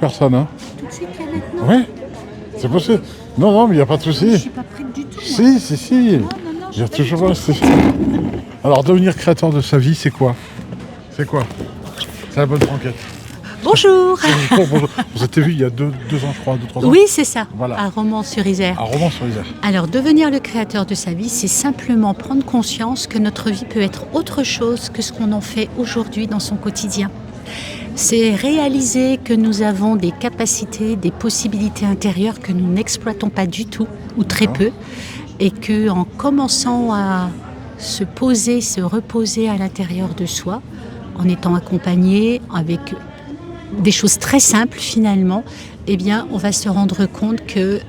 personne. Hein. Tout de suite, là, maintenant? Oui, c'est possible. Non, mais il n'y a pas de souci. Je suis pas prête du tout. Moi. Si. Non, Il y a toujours un... Alors, devenir créateur de sa vie, c'est quoi? C'est la bonne franquette. Bonjour. Bonjour. Vous avez vu il y a 2 ans, je crois, 2-3 ans. Oui, c'est ça, Voilà. à Romans-sur-Isère. À Romans-sur-Isère. Alors, devenir le créateur de sa vie, c'est simplement prendre conscience que notre vie peut être autre chose que ce qu'on en fait aujourd'hui dans son quotidien. C'est réaliser que nous avons des capacités, des possibilités intérieures que nous n'exploitons pas du tout, ou très peu, et qu'en commençant à se poser, se reposer à l'intérieur de soi, en étant accompagné avec des choses très simples finalement, eh bien, on va se rendre compte que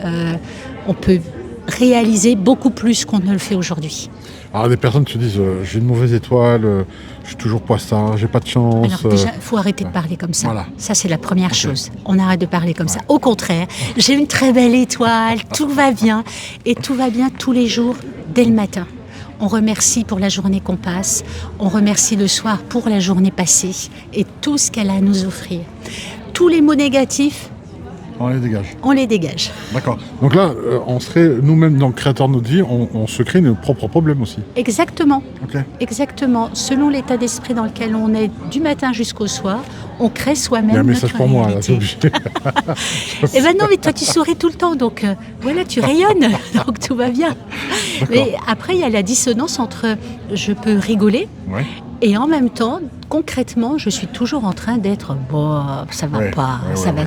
on peut réaliser beaucoup plus qu'on ne le fait aujourd'hui. Alors, des personnes te disent j'ai une mauvaise étoile, je suis toujours poisson, j'ai pas de chance. Alors déjà, il faut arrêter de parler comme ça. Voilà. Ça, c'est la première chose. On arrête de parler comme ça. Au contraire, j'ai une très belle étoile, tout va bien. Et tout va bien tous les jours, dès le matin. On remercie pour la journée qu'on passe, on remercie le soir pour la journée passée et tout ce qu'elle a à nous offrir. Tous les mots négatifs, On les dégage. on les dégage. D'accord. Donc là, on serait nous-mêmes dans le créateur de notre vie, on se crée nos propres problèmes aussi. Exactement. Ok. Exactement. Selon l'état d'esprit dans lequel on est du matin jusqu'au soir, on crée Il y a soi-même un notre message pour moi, là, c'est réalité. obligé. Eh ben non, mais toi tu souris tout le temps, donc voilà, tu rayonnes, donc tout va bien. Mais après, il y a la dissonance entre je peux rigoler Ouais. et en même temps, concrètement, je suis toujours en train d'être ça va pas, ça va.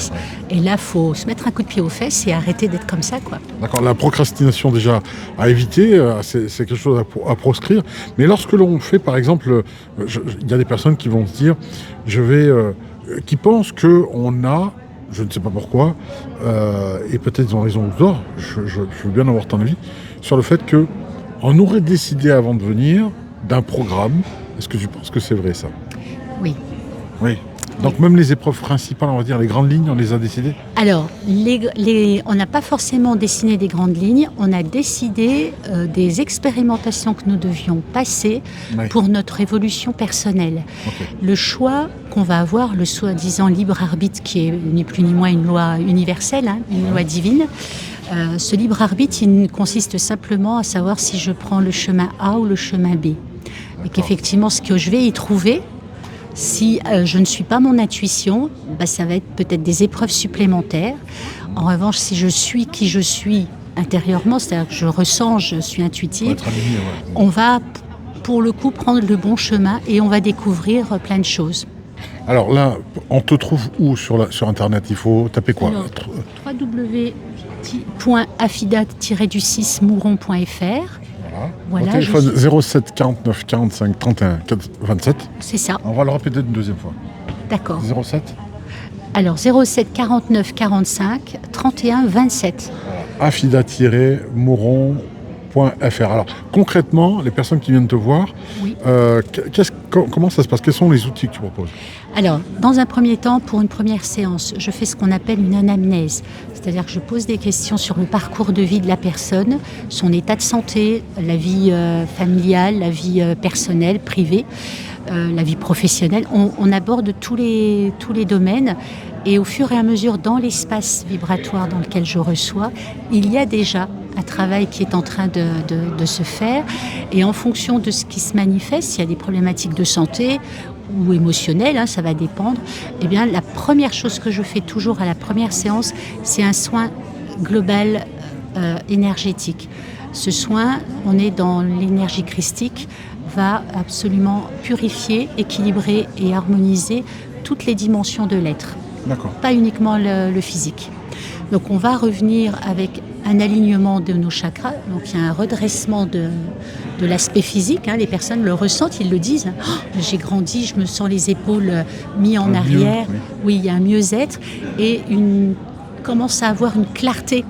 Et là, faut se mettre un coup de pied aux fesses et arrêter d'être comme ça, quoi. D'accord. La procrastination déjà à éviter, c'est quelque chose à proscrire. Mais lorsque l'on fait, par exemple, il y a des personnes qui vont se dire, qui pensent que on a, je ne sais pas pourquoi, et peut-être ils ont raison ou tort. Je veux bien avoir ton avis sur le fait que on aurait décidé avant de venir d'un programme. Est-ce que tu penses que c'est vrai ça? Oui. Oui. Donc même les épreuves principales, on va dire les grandes lignes, on les a décidées? Alors, on n'a pas forcément dessiné des grandes lignes, on a décidé des expérimentations que nous devions passer pour notre évolution personnelle. Okay. Le choix qu'on va avoir, le soi-disant libre arbitre, qui est ni plus ni moins une loi universelle, une loi divine, ce libre arbitre, il consiste simplement à savoir si je prends le chemin A ou le chemin B. Et qu'effectivement, ce que je vais y trouver, si je ne suis pas mon intuition, ça va être peut-être des épreuves supplémentaires. En revanche, si je suis qui je suis intérieurement, c'est-à-dire que je ressens, je suis intuitive, on va pour le coup prendre le bon chemin et on va découvrir plein de choses. Alors là, on te trouve où sur Internet? Il faut taper quoi? www.affida-du6mouron.fr. Voilà. Au téléphone 07 49 45 31 27. C'est ça. On va le répéter une deuxième fois. D'accord. 07. Alors 07 49 45 31 27. Affida-mouron.fr. Alors concrètement, les personnes qui viennent te voir, comment ça se passe? Quels sont les outils que tu proposes? Alors, dans un premier temps, pour une première séance, je fais ce qu'on appelle une anamnèse. C'est-à-dire que je pose des questions sur le parcours de vie de la personne, son état de santé, la vie familiale, la vie personnelle, privée, la vie professionnelle. On aborde tous les domaines et au fur et à mesure, dans l'espace vibratoire dans lequel je reçois, il y a déjà un travail qui est en train de se faire. Et en fonction de ce qui se manifeste, s'il y a des problématiques de santé ou émotionnelles, ça va dépendre, eh bien, la première chose que je fais toujours à la première séance, c'est un soin global énergétique. Ce soin, on est dans l'énergie christique, va absolument purifier, équilibrer et harmoniser toutes les dimensions de l'être. D'accord. Pas uniquement le physique. Donc on va revenir avec un alignement de nos chakras, donc il y a un redressement de l'aspect physique, les personnes le ressentent, ils le disent, j'ai grandi, je me sens les épaules mis en arrière, oui, il y a un mieux-être et commence à avoir une clarté,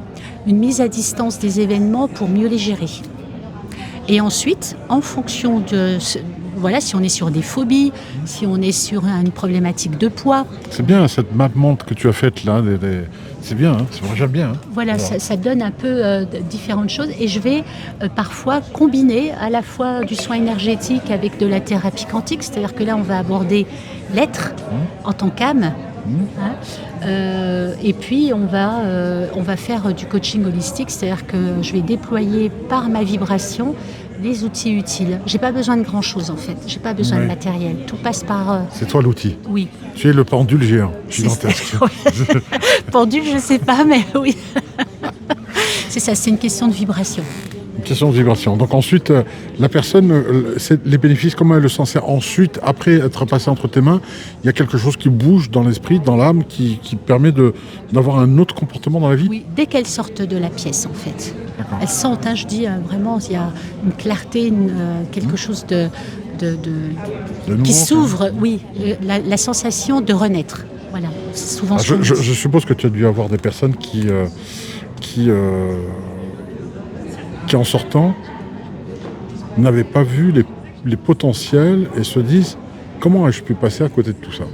une mise à distance des événements pour mieux les gérer. Et ensuite, en fonction de si on est sur des phobies, si on est sur une problématique de poids. C'est bien cette map monde que tu as faite là, c'est bien, c'est vraiment bien. Voilà, ça donne un peu différentes choses et je vais parfois combiner à la fois du soin énergétique avec de la thérapie quantique, c'est-à-dire que là on va aborder l'être en tant qu'âme Hein. Et puis on va faire du coaching holistique, c'est-à-dire que je vais déployer par ma vibration les outils utiles. J'ai pas besoin de grand-chose en fait, j'ai pas besoin de Ouais. matériel. Tout passe par... C'est toi l'outil. oui. Tu es le pendule géant, C'est gigantesque. ça. Pendule, je sais pas, mais oui. C'est ça, c'est une question de vibration. Une question de vibration. Donc ensuite, la personne, les bénéfices, comment elle le sent? C'est ensuite, après être passé entre tes mains, il y a quelque chose qui bouge dans l'esprit, dans l'âme, qui permet d'avoir un autre comportement dans la vie? Oui, dès qu'elles sortent de la pièce en fait. D'accord. Elles sentent, hein, je dis vraiment, il y a une clarté, quelque chose de nouveau, qui quoi. s'ouvre, oui, la sensation de renaître. Voilà, c'est souvent Ah, ce qu'on je dit. suppose que tu as dû avoir des personnes qui en sortant, n'avaient pas vu les potentiels et se disent comment ai-je pu passer à côté de tout ça?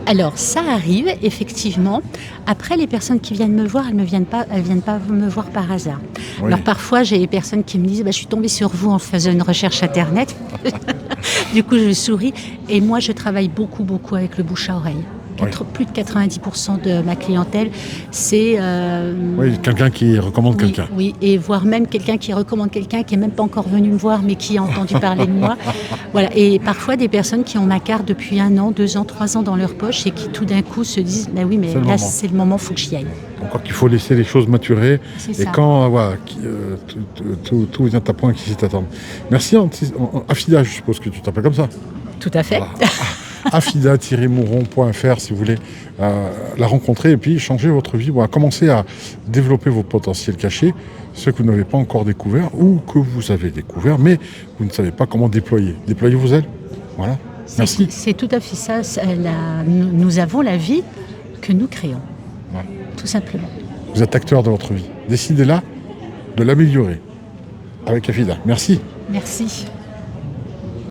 Alors, ça arrive, effectivement. Après, les personnes qui viennent me voir, elles viennent pas me voir par hasard. Oui. Alors, parfois, j'ai des personnes qui me disent je suis tombée sur vous en faisant une recherche Internet. Du coup, je souris. Et moi, je travaille beaucoup, beaucoup avec le bouche à oreille. Oui. Plus de 90% de ma clientèle, c'est... Oui, quelqu'un qui recommande oui, quelqu'un. oui, et voire même quelqu'un qui recommande quelqu'un qui n'est même pas encore venu me voir, mais qui a entendu parler de moi. Voilà. Et parfois des personnes qui ont ma carte depuis 1 an, 2 ans, 3 ans dans leur poche et qui tout d'un coup se disent oui, mais C'est le là moment. c'est le moment, il faut que j'y aille. Donc il faut laisser les choses maturer. C'est Et ça. quand voilà, tout vient à point qui s'y t'attend. Merci Afida, je suppose que tu t'appelles comme ça. Tout à fait. Voilà. Afida-mouron.fr si vous voulez la rencontrer et puis changer votre vie. Voilà, commencer à développer vos potentiels cachés, ceux que vous n'avez pas encore découverts ou que vous avez découverts, mais vous ne savez pas comment déployer. Déployez vos ailes. Voilà. Merci. C'est tout à fait ça. Nous avons la vie que nous créons. Ouais. Tout simplement. Vous êtes acteur de votre vie. Décidez-la de l'améliorer avec Afida. Merci. Merci.